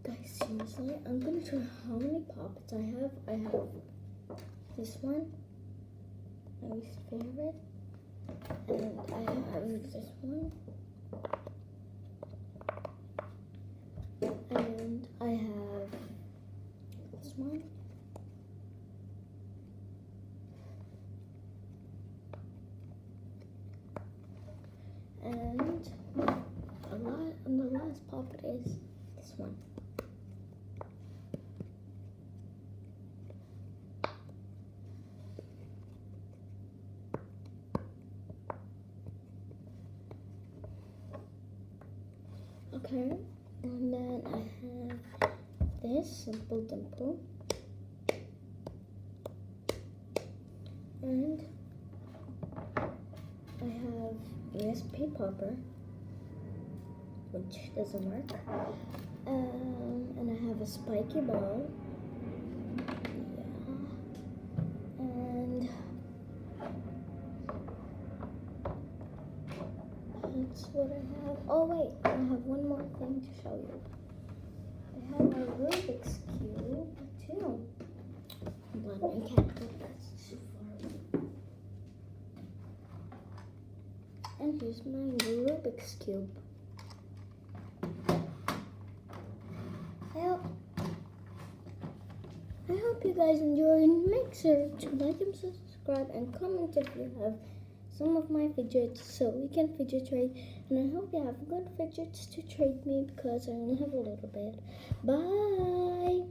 Guys, seriously, I'm gonna show you how many puppets I have. I have this one, my least favorite, and I have this one, and I have this one, and the last puppet is this one. Okay, and then I have this Simple Dimple, and I have USB Popper, which doesn't work, and I have a Spiky Ball, and that's what I have. Oh wait, I have one more thing to show you. I have a Rubik's Cube too, but I can't put that too far away. And here's my Rubik's Cube. I hope you guys enjoyed. Make sure to like and subscribe and comment if you have some of my fidgets so we can fidget trade. And I hope you have good fidgets to trade me because I only have a little bit. Bye!